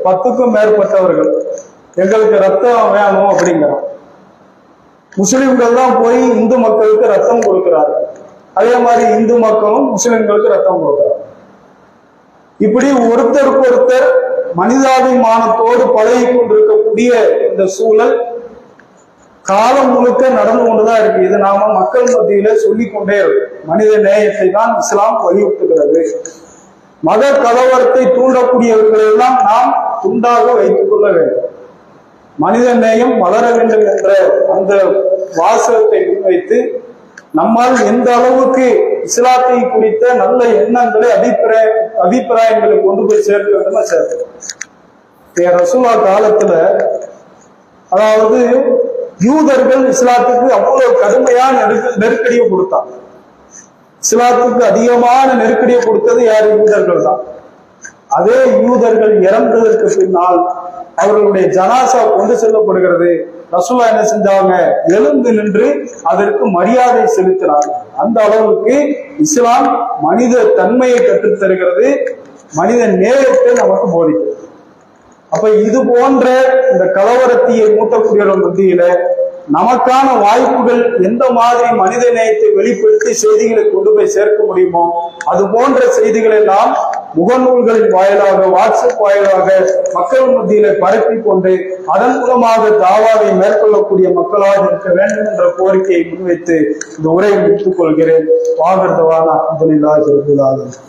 10க்கும் மேற்பட்டவர்கள் எங்களுக்கு ரத்தம் வேணும் அப்படிங்கிறான். முஸ்லிம்கள் தான் போய் இந்து மக்களுக்கு ரத்தம் கொடுக்கிறார்கள். அதே மாதிரி இந்து மக்களும் முஸ்லிம்களுக்கு ரத்தம் கொடுக்கிறார். இப்படி ஒருத்தருக்கு ஒருத்தர் மனிதாபிமானத்தோடு பழகி கொண்டிருக்கக்கூடிய இந்த சூழல் காலம் முழுக்க நடந்து கொண்டுதான் இருக்கு. இது நாம மக்கள் மத்தியில சொல்லிக்கொண்டே இருக்கும். மனித நேயத்தை தான் இஸ்லாம் வலியுறுத்துகிறது. மத கலவரத்தை தூண்டக்கூடியவர்களை எல்லாம் நாம் துண்டாக வைத்துக் கொள்ள வேண்டும். மனித நேயம் வளர வேண்டும் என்ற அந்த வாசகத்தை முன்வைத்து நம்மால் எந்த அளவுக்கு இஸ்லாத்தை குறித்த நல்ல எண்ணங்களை அபிப்பிராயங்களை கொண்டு போய் சேர்க்க வேண்டுமா சேர்க்க. ரசூலா காலத்துல அதாவது யூதர்கள் இஸ்லாத்துக்கு அவ்வளவு கடுமையான நெருக்கடியை கொடுத்தாங்க. இஸ்லாத்துக்கு அதிகமான நெருக்கடியை கொடுத்தது யார்? யூதர்கள் தான். அதே யூதர்கள் இறந்ததற்கு பின்னால் அவர்களுடைய ஜனாசா கொண்டு செல்லப்படுகிறது. ரசூலா என்ன செஞ்சாங்க? எழுந்து நின்று அதற்கு மரியாதை செலுத்தினார். அந்த அளவுக்கு இஸ்லாம் மனித தன்மையை கற்றுத் தருகிறது, மனித நேயத்தை நமக்கு போதிக்கிறது. அப்ப இது போன்ற இந்த கலவரத்தையை மூட்டக்கூடியவர்கள் மத்தியில நமக்கான வாய்ப்புகள் எந்த மாதிரி மனித நேயத்தை வெளிப்படுத்தி செய்திகளை கொண்டு போய் சேர்க்க முடியுமோ அது போன்ற செய்திகளை எல்லாம் முகநூல்களின் வாயிலாக, வாட்ஸ்அப் வாயிலாக மக்கள் மத்தியில பரப்பி கொண்டு அதன் மூலமாக தாவாவை மேற்கொள்ளக்கூடிய மக்களாக இருக்க வேண்டும் என்ற கோரிக்கையை முன்வைத்து இந்த உரையை முடித்துக் கொள்கிறேன். வாகர்தவான அல்ஹம்துலில்லாஹி ரப்பில் ஆலமீன்.